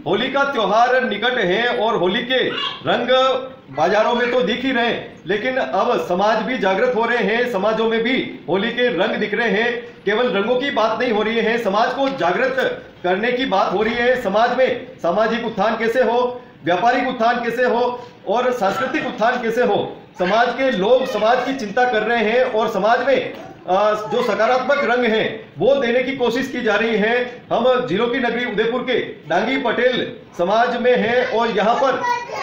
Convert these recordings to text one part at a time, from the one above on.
होली का त्योहार निकट है और होली के रंग बाजारों में तो दिख ही रहे हैं, लेकिन अब समाज भी जागृत हो रहे हैं। समाजों में भी होली के रंग दिख रहे हैं। केवल रंगों की बात नहीं हो रही है, समाज को जागृत करने की बात हो रही है। समाज में सामाजिक उत्थान कैसे हो, व्यापारिक उत्थान कैसे हो और सांस्कृतिक उत्थान कैसे हो, समाज के लोग समाज की चिंता कर रहे हैं और समाज में जो सकारात्मक रंग है वो देने की कोशिश की जा रही है। हम जिलों की नगरी उदयपुर के डांगी पटेल समाज में हैं और यहाँ पर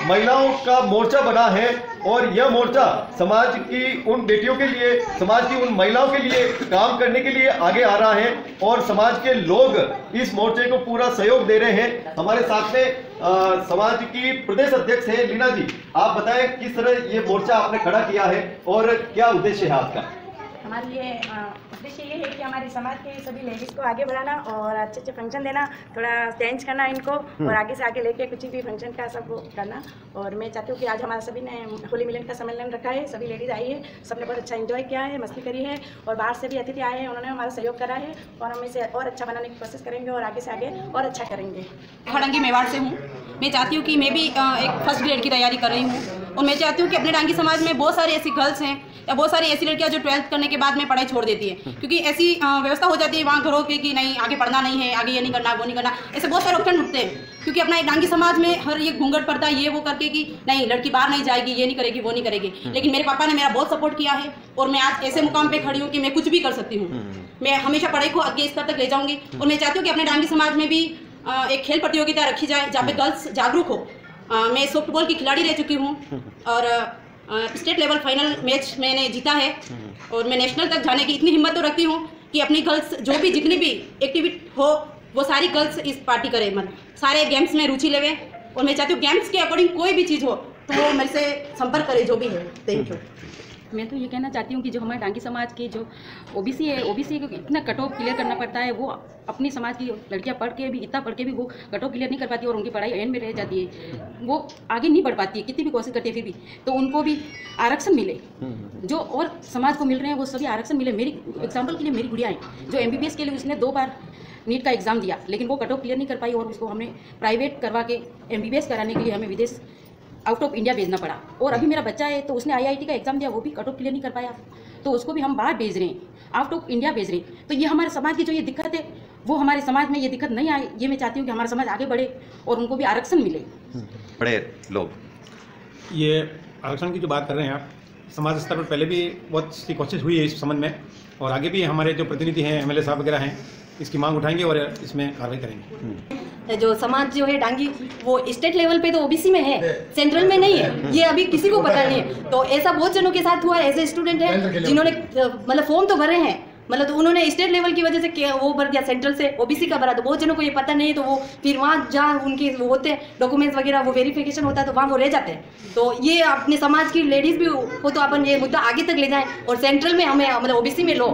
महिलाओं का मोर्चा बना है और यह मोर्चा समाज की उन बेटियों के लिए, समाज की उन महिलाओं के लिए काम करने के लिए आगे आ रहा है और समाज के लोग इस मोर्चे को पूरा सहयोग दे रहे हैं। हमारे साथ में समाज की प्रदेश अध्यक्ष है लीना जी, आप बताएं किस तरह ये मोर्चा आपने खड़ा किया है और क्या उद्देश्य है आपका? हमारी ये उद्देश्य ये है कि हमारे समाज के सभी लेडीज़ को आगे बढ़ाना और अच्छे अच्छे फंक्शन देना, थोड़ा चेंज करना इनको और आगे से आगे लेके कुछ भी फंक्शन का सब करना। और मैं चाहती हूँ कि आज हमारा सभी ने होली मिलन का सम्मेलन रखा है, सभी लेडीज़ आई है, सबने बहुत अच्छा एंजॉय किया है, मस्ती करी है और बाहर से भी अतिथि आए हैं, उन्होंने हमारा सहयोग करा है और हम इसे और अच्छा बनाने की कोशिश करेंगे और आगे से आगे और अच्छा करेंगे। डांगी मेवाड़ से हूँ। मैं चाहती हूँ कि मैं भी एक फर्स्ट ग्रेड की तैयारी कर रही हूँ और मैं चाहती हूँ कि अपने डांगी समाज में बहुत सारी ऐसी गर्ल्स हैं या बहुत सारी ऐसी लड़कियाँ जो 12th करने के बाद में पढ़ाई छोड़ देती है, क्योंकि ऐसी व्यवस्था हो जाती है वहाँ घरों की कि नहीं आगे पढ़ना नहीं है, आगे ये नहीं करना वो नहीं करना, ऐसे बहुत सारे ऑप्शन उठते हैं। क्योंकि अपना एक डांगी समाज में हर ये घूंघट पड़ता है ये वो करके कि नहीं लड़की बाहर नहीं जाएगी, ये नहीं करेगी वो नहीं करेगी। लेकिन मेरे पापा ने मेरा बहुत सपोर्ट किया है और मैं आज ऐसे मुकाम पे खड़ी हूँ कि मैं कुछ भी कर सकती हूँ। मैं हमेशा पढ़ाई को आगे स्तर तक ले जाऊँगी और मैं चाहती हूँ कि अपने डांगी समाज में भी एक खेल प्रतियोगिता रखी जाए जहाँ पे गर्ल्स जागरूक हो। मैं सॉफ्टबॉल की खिलाड़ी रह चुकी हूँ और स्टेट लेवल फाइनल मैच मैंने जीता है और मैं नेशनल तक जाने की इतनी हिम्मत तो रखती हूँ कि अपनी गर्ल्स जो भी जितनी भी एक्टिविटी हो वो सारी गर्ल्स इस पार्टी करें, मतलब सारे गेम्स में रुचि लेवे और मैं चाहती हूँ गेम्स के अकॉर्डिंग कोई भी चीज़ हो तो वो मेरे से संपर्क करे जो भी है। Thank you. मैं तो ये कहना चाहती हूँ कि जो हमारे डांगी समाज की जो ओबीसी है, ओबीसी को इतना कट ऑफ क्लियर करना पड़ता है। वो अपनी समाज की लड़कियाँ पढ़ के भी इतना पढ़ के भी वो कट ऑफ क्लियर नहीं कर पाती और उनकी पढ़ाई एंड में रह जाती है, वो आगे नहीं बढ़ पाती है कितनी भी कोशिश करती है फिर भी। तो उनको भी आरक्षण मिले जो और समाज को मिल रहे हैं वो सभी आरक्षण मिले। मेरी एग्जाम्पल के लिए मेरी गुड़िया है जो MBBS के लिए उसने 2 बार नीट का एग्ज़ाम दिया लेकिन वो कट ऑफ क्लियर नहीं कर पाई और उसको हमने प्राइवेट करवा के MBBS कराने के लिए हमें विदेश आउट ऑफ इंडिया भेजना पड़ा। और अभी मेरा बच्चा है तो उसने IIT का एग्ज़ाम दिया, वो भी कट ऑफ क्लियर नहीं कर पाया, तो उसको भी हम बाहर भेज रहे हैं, आउट ऑफ इंडिया भेज रहे हैं। तो ये हमारे समाज की जो ये दिक्कत है वो हमारे समाज में ये दिक्कत नहीं आए। ये मैं चाहती हूँ कि हमारा समाज आगे बढ़े और उनको भी आरक्षण मिले। बड़े लोग ये आरक्षण की जो बात कर रहे हैं आप, समाज स्तर पर पहले भी बहुत सी कोशिश हुई है इस संबंध में और आगे भी हमारे जो प्रतिनिधि हैं MLA साहब वगैरह हैं इसकी मांग उठाएंगे और इसमें कार्रवाई करेंगे। जो समाज जो है डांगी वो स्टेट लेवल पे तो OBC में है, सेंट्रल में नहीं है, ये अभी किसी को पता नहीं है। तो ऐसा बहुत जनों के साथ हुआ है, ऐसे स्टूडेंट हैं जिन्होंने मतलब फॉर्म तो भरे हैं, मतलब तो उन्होंने स्टेट लेवल की वजह से वो भर दिया, सेंट्रल से OBC का भरा, तो बहुत जनों को ये पता नहीं है। तो वो फिर वहाँ जहाँ उनके वो होते हैं डॉक्यूमेंट्स वगैरह वो वेरिफिकेशन होता है तो वहाँ वो रह जाते हैं। तो ये अपने समाज की लेडीज़ भी हो तो अपन ये मुद्दा आगे तक ले जाएं और सेंट्रल में हमें मतलब OBC में लो।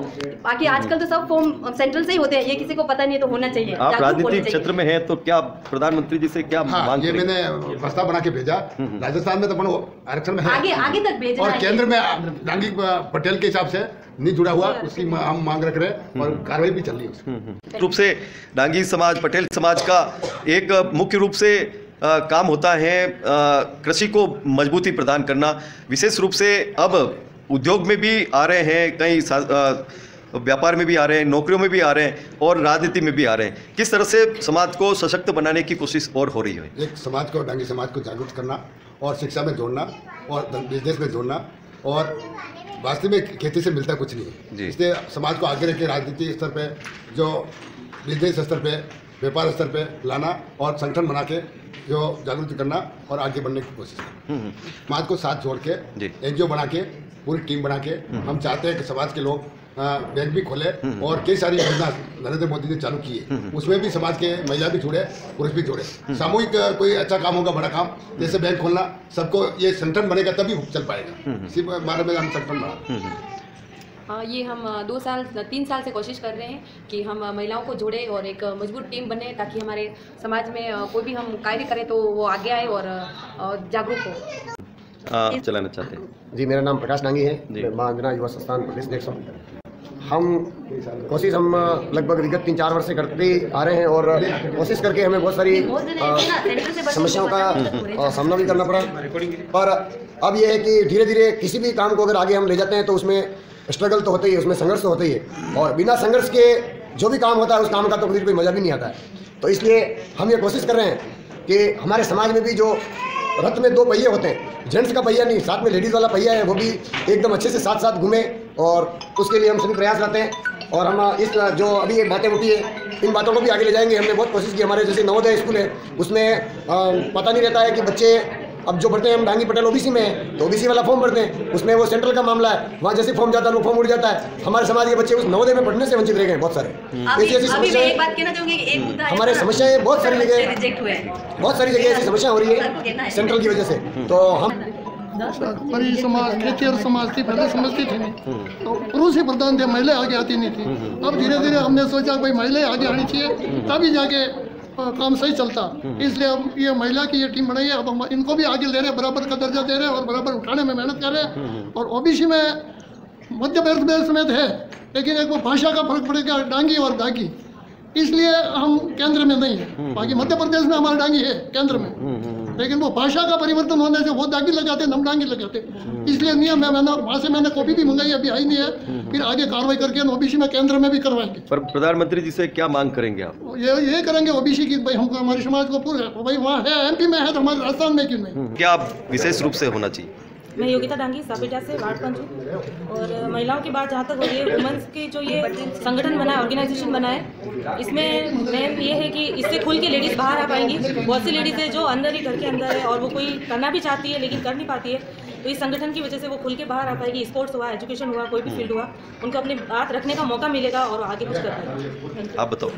बाकी आजकल तो सब फॉर्म सेंट्रल से ही होते हैं, ये किसी को पता नहीं है तो होना चाहिए। आप राजनीतिक क्षेत्र में हैं तो क्या प्रधानमंत्री जी से क्या मांग? ये मैंने प्रस्ताव बना के भेजा, राजस्थान में तो अपन आरक्षण में है, आगे तक भेजना और केंद्र में डांगी पटेल के हिसाब से नहीं जुड़ा हुआ, उसकी हम मांग रख रहे हैं और कार्रवाई भी चल रही है। रूप से डांगी समाज पटेल समाज का एक मुख्य रूप से काम होता है कृषि को मजबूती प्रदान करना। विशेष रूप से अब उद्योग में भी आ रहे हैं, कई व्यापार में भी आ रहे हैं, नौकरियों में भी आ रहे हैं और राजनीति में भी आ रहे हैं। किस तरह से समाज को सशक्त बनाने की कोशिश और हो रही है? एक समाज को, डांगी समाज को जागरूक करना और शिक्षा में जोड़ना और बिजनेस में जोड़ना, और वास्तव में खेती से मिलता कुछ नहीं है। इसलिए समाज को आगे रख के राजनीति स्तर पे, जो बिजनेस स्तर पे, व्यापार स्तर पे लाना और संगठन बना के जो जागृति करना और आगे बढ़ने की कोशिश करना। समाज को साथ जोड़ के NGO बना के पूरी टीम बना के हम चाहते हैं कि समाज के लोग बैंक भी खोले और कई सारी योजना नरेंद्र मोदी ने चालू की है, उसमें भी समाज के महिला भी जुड़े, पुरुष भी जुड़े। सामूहिक कोई अच्छा काम होगा, बड़ा काम, जैसे बैंक खोलना, सबको ये संगठन बनेगा तभी चल पाएगा। इसी बारे में हम संगठन बना। ये हम 3 साल से कोशिश कर रहे हैं कि हम महिलाओं को जोड़े और एक मजबूत टीम बने ताकि हमारे समाज में कोई भी हम कार्य करें तो वो आगे आए और जागरूक हो। चलाना चाहते हैं जी, मेरा नाम प्रकाश डांगी है, मैं मां अंजना युवा संस्थान प्रदेश अध्यक्ष हूँ। हम कोशिश हम लगभग विगत 3-4 वर्ष से करते आ रहे हैं और कोशिश करके हमें बहुत सारी समस्याओं का सामना भी करना पड़ा। पर अब यह है कि धीरे धीरे किसी भी काम को अगर आगे हम ले जाते हैं तो उसमें स्ट्रगल तो होता ही है, उसमें संघर्ष तो होता ही है, और बिना संघर्ष के जो भी काम होता है उस काम का तो कभी कोई मज़ा भी नहीं आता है। तो इसलिए हम ये कोशिश कर रहे हैं कि हमारे समाज में भी जो रथ में 2 पहिए होते हैं, जेंट्स का पहिया नहीं, साथ में लेडीज़ वाला पहिया है, वो भी एकदम अच्छे से साथ साथ घूमे, और उसके लिए हम सभी प्रयास करते हैं। और हम इस जो अभी ये बातें उठी है इन बातों को भी आगे ले जाएंगे। हमने बहुत कोशिश की, हमारे जैसे नवोदय स्कूल है उसमें पता नहीं रहता है कि बच्चे अब जो पढ़ते हैं, हम डांगी पटेल ओबीसी में है तो ओबीसी वाला फॉर्म भरते हैं, उसमें वो सेंट्रल का मामला है, वहाँ जैसे फॉर्म जाता है वो फॉर्म उड़ जाता है। हमारे समाज के बच्चे उस नवोदय में पढ़ने से वंचित रह गए बहुत सारे। ऐसी समस्याएं हमारे समस्याएं बहुत सारी जगह ऐसी समस्या हो रही है सेंट्रल की वजह से। तो हम हमारी समाज खेतिहर समाज थी, पहले समझती थी नहीं, तो पुरुष ही प्रधान थे, महिलाएं आगे आती नहीं थी। अब धीरे धीरे हमने सोचा भाई महिलाएं आगे आनी चाहिए तभी जाके काम सही चलता। इसलिए अब ये महिला की ये टीम बनाई है। अब हम इनको भी आगे ले रहे हैं, बराबर का दर्जा दे रहे हैं और बराबर उठाने में मेहनत कर रहे हैं। और ओबीसी में मध्य प्रदेश में है, लेकिन एक वो भाषा का फर्क पड़ेगा, डांगी और दागी, इसलिए हम केंद्र में नहीं है। बाकी मध्य प्रदेश में हमारा डांगी है केंद्र में, लेकिन वो भाषा का परिवर्तन होने से वो दागी लगाते हम डांगी लगाते, इसलिए नियम है। मैंने वहाँ से मैंने कॉपी भी मंगाई, अभी आई नहीं है, फिर आगे कार्रवाई करके ओबीसी में केंद्र में भी करवाएंगे। पर प्रधानमंत्री जी से क्या मांग करेंगे आप? ये करेंगे ओबीसी की, भाई हमको हमारे समाज को पूरा भाई वहाँ है, एमपी में है तो हमारे राजस्थान में क्यों नहीं? क्या विशेष रूप से होना चाहिए? मैं योगिता डांगी सापेटा से वार्ड पंच हूँ। और महिलाओं की बात जहाँ तक हो रही है, वुमेंस की जो ये संगठन बना है, ऑर्गेनाइजेशन बना है, इसमें मेन ये है कि इससे खुल के लेडीज़ बाहर आ पाएंगी। बहुत सी लेडीज़ है जो अंदर ही घर के अंदर है और वो कोई करना भी चाहती है लेकिन कर नहीं पाती है, तो इस संगठन की वजह से वो खुल के बाहर आ पाएगी। स्पोर्ट्स हुआ, एजुकेशन हुआ, कोई भी फील्ड हुआ, उनको अपनी बात रखने का मौका मिलेगा और आगे कुछ कर पाएंगे। आप बताओ,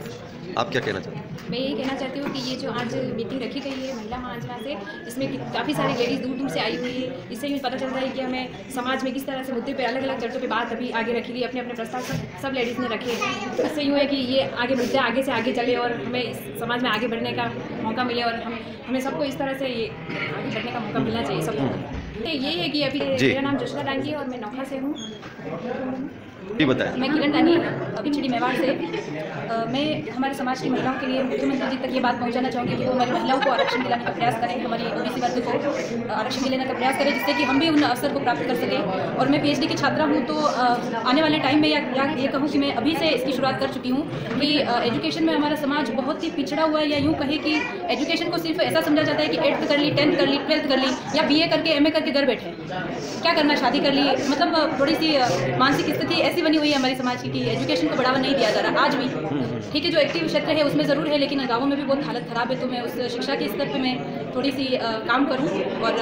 आप क्या कहना चाहते हैं? मैं यही कहना चाहती हूँ कि ये जो आज मीटिंग रखी गई है महिला महाजना से, इसमें काफ़ी सारी लेडीज़ दूर दूर से आई हुई है। इससे भी पता चलता है कि हमें समाज में किस तरह से मुद्दे पे अलग अलग चर्चों पे बात अभी आगे रखी गई, अपने अपने प्रस्ताव सब लेडीज़ ने रखे हैं। तो इससे यूँ है कि ये आगे मुद्दे आगे से आगे चले और हमें इस समाज में आगे बढ़ने का मौका मिले, और हमें सबको इस तरह से ये आगे बढ़ने का मौका मिलना चाहिए सबको। ये है कि अभी मेरा नाम जोशना डांगी है और मैं नौखा से हूँ। जी बताएं। मैं किरण डांगी, अभी छिड़ी मेवाड़ से। मैं हमारे समाज की महिलाओं के लिए मुख्यमंत्री जी तक ये बात पहुंचाना चाहूँगी कि वो हमारी महिलाओं को आरक्षण दिलाने का प्रयास करें, हमारी ओबीसी वर्ग को आरक्षण दिलाने का प्रयास करें, जिससे कि हम भी उन अवसर को प्राप्त कर सकें। और मैं पीएचडी की छात्रा हूँ, तो आने वाले टाइम में या ये कहूँ कि मैं अभी से इसकी शुरुआत कर चुकी हूँ कि एजुकेशन में हमारा समाज बहुत ही पिछड़ा हुआ है, या यूँ कहे कि एजुकेशन को सिर्फ ऐसा समझा जाता है कि 8th कर ली, 10th कर ली, 12th कर ली, या BA करके MA करके घर बैठे, क्या करना, शादी कर ली। मतलब थोड़ी सी मानसिक स्थिति ऐसी बनी हुई है हमारे समाज की कि एजुकेशन को बढ़ावा नहीं दिया जा रहा आज भी। ठीक है, जो एक्टिव क्षेत्र है उसमें ज़रूर है, लेकिन गाँवों में भी बहुत हालत ख़राब है। तो मैं उस शिक्षा के स्तर पे मैं थोड़ी सी काम करूं और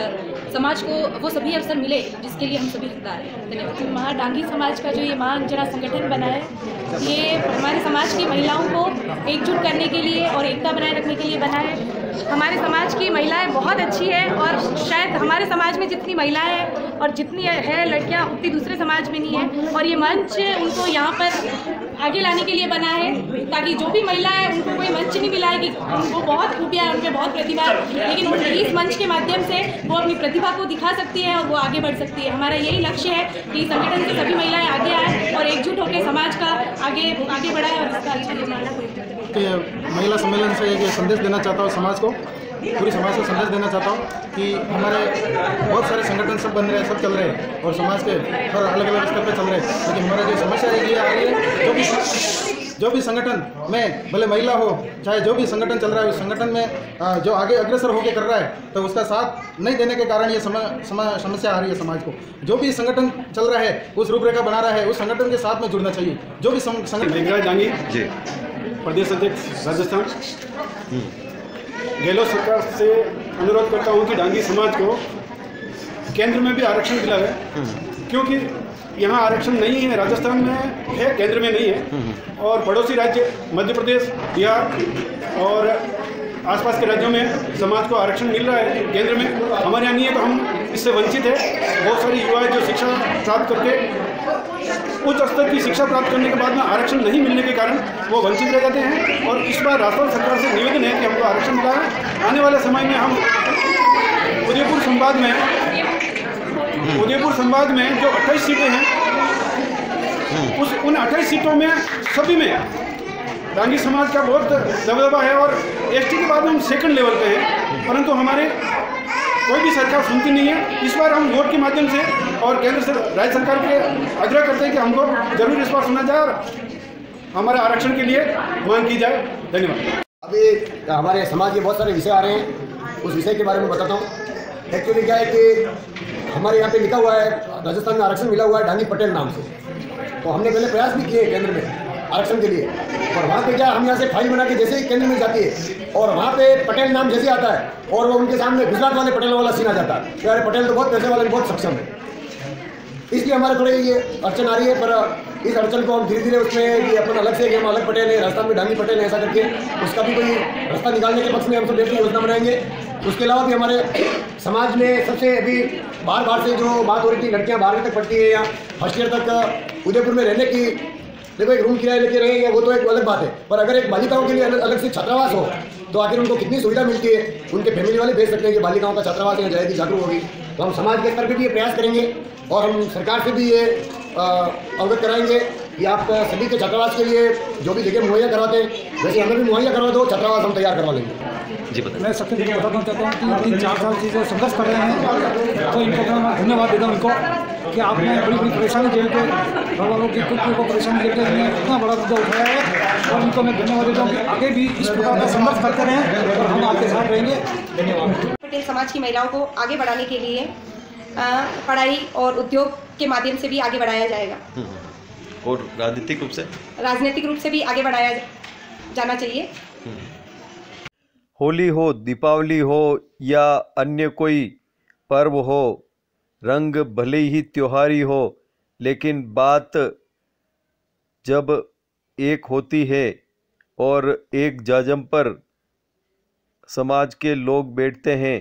समाज को वो सभी अवसर मिले जिसके लिए हम सभी हकदार हैं। धन्यवाद। महाडांगी समाज का जो ये महाजना संगठन बना है, ये हमारे समाज की महिलाओं को एकजुट करने के लिए और एकता बनाए रखने के लिए बना है। हमारे समाज की महिलाएं बहुत अच्छी है और शायद हमारे समाज में जितनी महिलाएं हैं और जितनी है लड़कियां उतनी दूसरे समाज में नहीं है, और ये मंच उनको यहाँ पर आगे लाने के लिए बना है ताकि जो भी महिला है उनको कोई मंच नहीं मिला है कि उनको बहुत खूबियाँ है, उनमें बहुत प्रतिभा है, लेकिन इस मंच के माध्यम से वो अपनी प्रतिभा को दिखा सकती है और वो आगे बढ़ सकती है। हमारा यही लक्ष्य है कि संगठन से सभी महिलाएं आगे आए और एकजुट होकर समाज का आगे बढ़ाए और इसका अच्छा निर्माण। महिला सम्मेलन से एक संदेश देना चाहता हूँ समाज को, पूरी समाज को संदेश देना चाहता हूँ कि हमारे बहुत सारे संगठन सब बन रहे हैं, सब चल रहे हैं और समाज के हर अलग अलग स्तर पे चल रहे हैं, लेकिन हमारा जो समस्या है ये आ रही है जो भी संगठन में भले महिला हो चाहे जो भी संगठन चल रहा है उस संगठन में जो आगे अग्रसर होकर कर रहा है तो उसका साथ नहीं देने के कारण ये समस्या आ रही है समाज को। जो भी संगठन चल रहा है उस रूपरेखा बना रहा है उस संगठन के साथ में जुड़ना चाहिए। जो भी संगठन मेघराज डांगी जी, प्रदेश अध्यक्ष राजस्थान। गहलोत सरकार से अनुरोध करता हूँ कि डांगी समाज को केंद्र में भी आरक्षण दिलाए, क्योंकि यहाँ आरक्षण नहीं है, राजस्थान में है, केंद्र में नहीं है। और पड़ोसी राज्य मध्य प्रदेश, बिहार और आसपास के राज्यों में समाज को आरक्षण मिल रहा है, केंद्र में हमारे यहाँ नहीं है, तो हम इससे वंचित है। बहुत सारी युवा जो शिक्षा प्राप्त करके उच्च स्तर की शिक्षा प्राप्त करने के बाद में आरक्षण नहीं मिलने के कारण वो वंचित रह जाते हैं। और इस बार राजस्थान सरकार से निवेदन है कि हमको आरक्षण मिला है। आने वाले समय में हम उदयपुर संवाद में जो 28 सीटें हैं उन 28 सीटों में सभी में डांगी समाज का बहुत दबदबा है और एसटी के बाद हम सेकंड लेवल पे हैं, परंतु हमारे कोई भी सरकार सुनती नहीं है। इस बार हम वोट के माध्यम से और केंद्र राज्य सरकार के आग्रह करते हैं कि हमको जरूर इस बार सुना जाए और हमारे आरक्षण के लिए मांग की जाए। धन्यवाद। अभी हमारे समाज के बहुत सारे विषय आ रहे हैं, उस विषय के बारे में बताता हूँ। एक्चुअली क्या है कि हमारे यहाँ पे लिखा हुआ है, राजस्थान में आरक्षण मिला हुआ है डांगी पटेल नाम से। तो हमने पहले प्रयास भी किए केंद्र में आरक्षण के लिए, और वहाँ पे क्या हम यहाँ से फाइल बना के जैसे ही केंद्र में जाती है और वहाँ पे पटेल नाम जैसे आता है और वो उनके सामने गुजरात वाले पटेल वाला सीन आ जाता है कि अरे पटेल तो बहुत पैसे वाले, बहुत सक्षम है। इसलिए हमारे थोड़े ये अड़चन आ रही है, पर इस अड़चन को हम धीरे धीरे उसमें कि अपन अलग से कि हम अलग पटेल हैं, राजस्थान में डांगी पटेल है, ऐसा करके उसका भी कोई रास्ता निकालने के पक्ष में हम सब बेहतर योजना बनाएंगे। उसके अलावा भी हमारे समाज में सबसे अभी बाहर से जो बात हो रही थी, लड़कियाँ 12वीं तक पढ़ती है या फर्स्ट ईयर तक उदयपुर में रहने की, देखो एक रूम किराए लेके रहेंगे वो तो एक अलग बात है, पर अगर एक बालिकाओं के लिए अलग से छात्रावास हो तो आखिर उनको कितनी सुविधा मिलती है, उनके फैमिली वाले भेज सकते हैं कि बालिकाओं का छात्रावास यहाँ जाएगी, जागरूक होगी। तो हम समाज के स्तर पर भी ये प्रयास करेंगे और हम सरकार से भी ये अवगत कराएंगे कि आप सभी के छात्रावास के लिए जो भी जगह मुहैया करवाते हैं वैसे हमें भी मुहैया करवा दो, छात्रावास हम तैयार करवा लेंगे। जी बताइए। मैं सबसे पहले बताना चाहता हूँ कि 3-4 साल से जो संघर्ष कर रहे हैं, तो इनको मैं धन्यवाद देता हूँ इनको कि आपने बड़ी बड़ी परेशानी झेल के घर वालों की कुछ को परेशानी झेल के इतना बड़ा मुद्दा उठाया है, और उनको मैं धन्यवाद देता हूँ कि आगे भी इस प्रकार का संघर्ष करते रहें और हम आपके साथ रहेंगे। धन्यवाद। पटेल समाज की महिलाओं को आगे बढ़ाने के लिए पढ़ाई और उद्योग के माध्यम से भी आगे बढ़ाया जाएगा और राजनीतिक रूप से भी आगे बढ़ाया जाना चाहिए। होली हो, दीपावली हो या अन्य कोई पर्व हो, रंग भले ही त्योहारी हो, लेकिन बात जब एक होती है और एक जाजम पर समाज के लोग बैठते हैं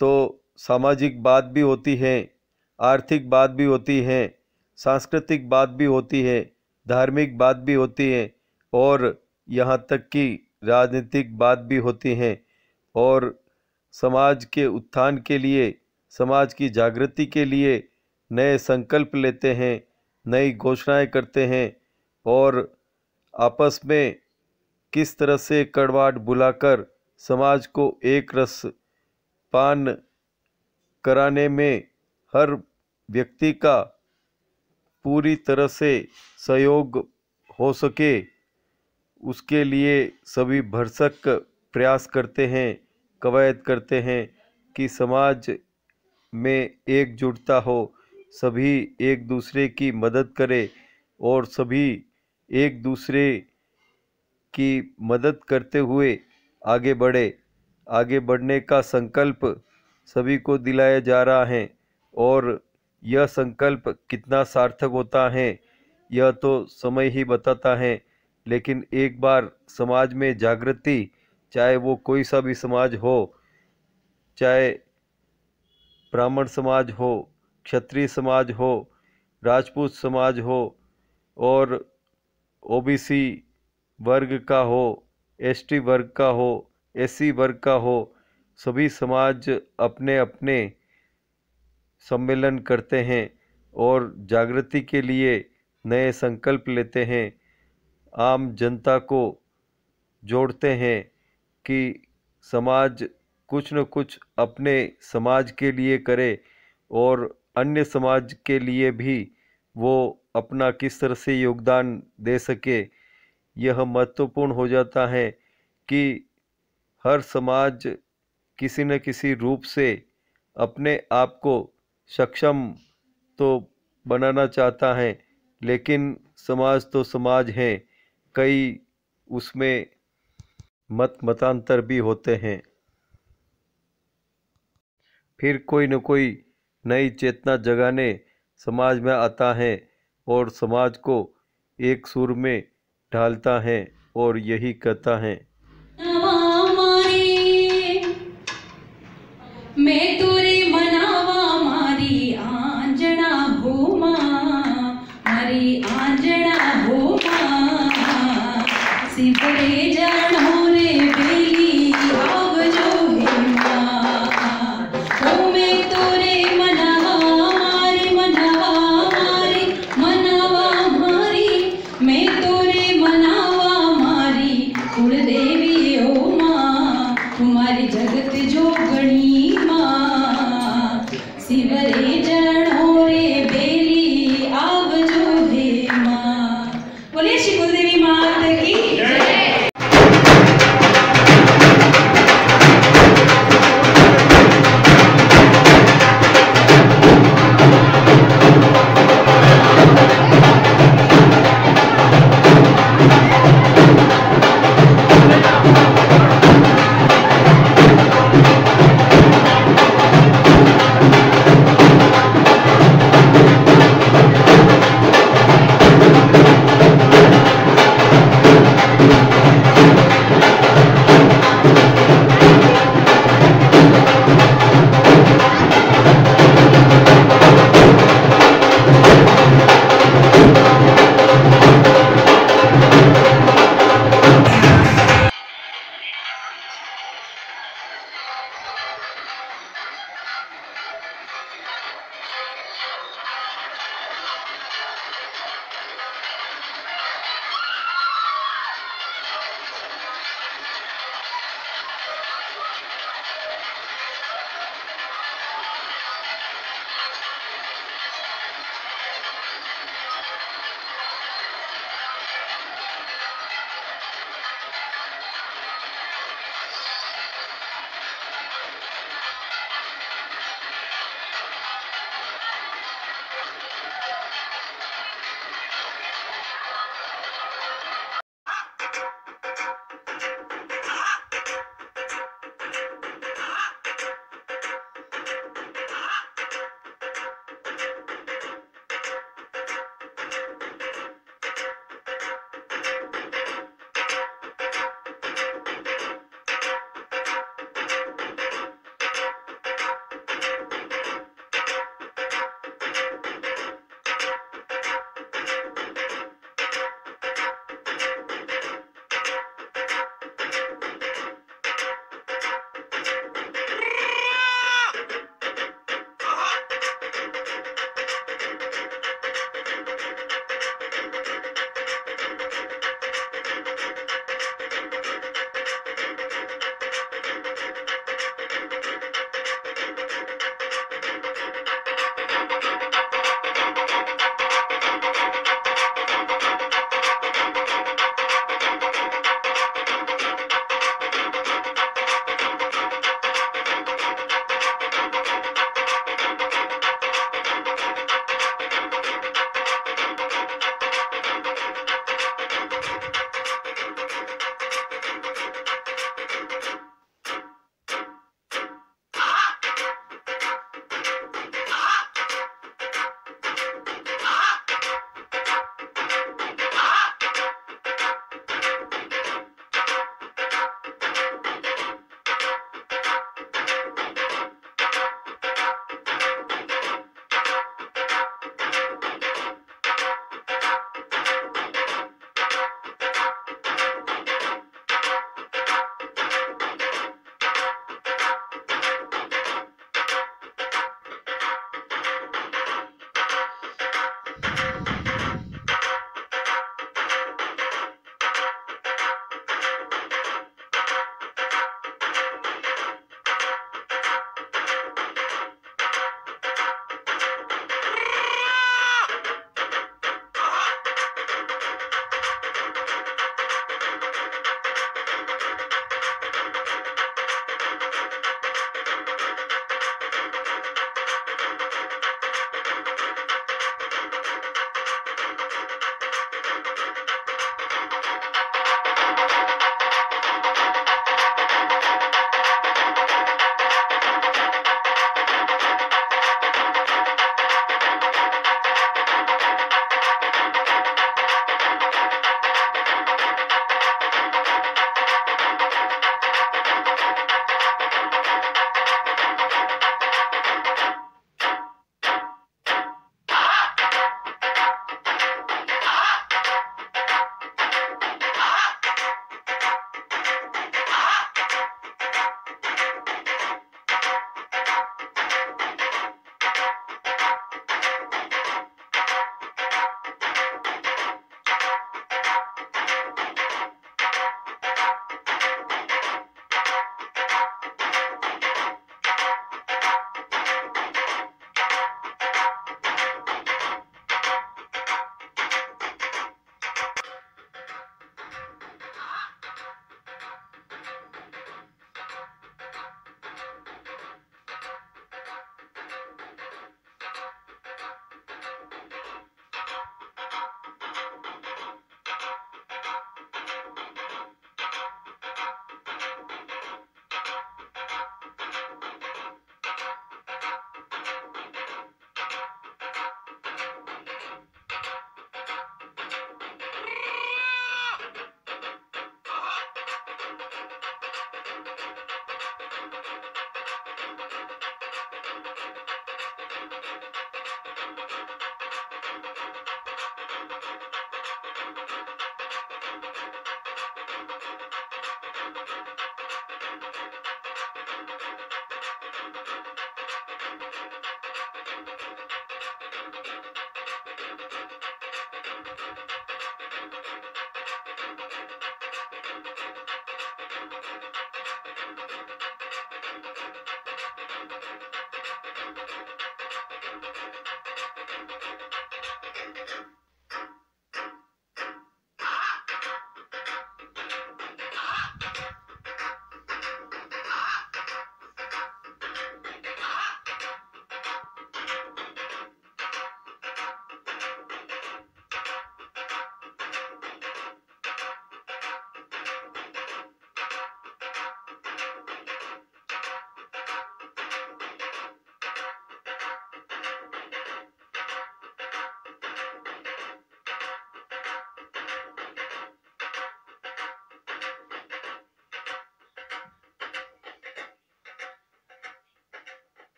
तो सामाजिक बात भी होती है, आर्थिक बात भी होती है, सांस्कृतिक बात भी होती है, धार्मिक बात भी होती है और यहाँ तक कि राजनीतिक बात भी होती हैं। और समाज के उत्थान के लिए, समाज की जागृति के लिए नए संकल्प लेते हैं, नई घोषणाएं करते हैं और आपस में किस तरह से कड़वाहट बुलाकर समाज को एक रस पान कराने में हर व्यक्ति का पूरी तरह से सहयोग हो सके, उसके लिए सभी भरसक प्रयास करते हैं, कवायद करते हैं कि समाज में एकजुटता हो, सभी एक दूसरे की मदद करें और सभी एक दूसरे की मदद करते हुए आगे बढ़े। आगे बढ़ने का संकल्प सभी को दिलाया जा रहा है और यह संकल्प कितना सार्थक होता है यह तो समय ही बताता है, लेकिन एक बार समाज में जागृति, चाहे वो कोई सा भी समाज हो, चाहे ब्राह्मण समाज हो, क्षत्रिय समाज हो, राजपूत समाज हो और ओबीसी वर्ग का हो, एसटी वर्ग का हो, एससी वर्ग का हो, सभी समाज अपने अपने सम्मेलन करते हैं और जागृति के लिए नए संकल्प लेते हैं, आम जनता को जोड़ते हैं कि समाज कुछ न कुछ अपने समाज के लिए करे और अन्य समाज के लिए भी वो अपना किस तरह से योगदान दे सके। यह महत्वपूर्ण हो जाता है कि हर समाज किसी न किसी रूप से अपने आप को सक्षम तो बनाना चाहता है, लेकिन समाज तो समाज है, कई उसमें मतांतर भी होते हैं। फिर कोई न कोई नई चेतना जगाने समाज में आता है और समाज को एक सुर में ढालता है और यही कहता है, मैं तुरे मनावा मारी आंजना भूमा, मारी आंजना भूमा, सिपरे जानो रे बेली आवजो हेमा, ओ मैं तुरे मनावा मारी मनावा मारी मनावा मारी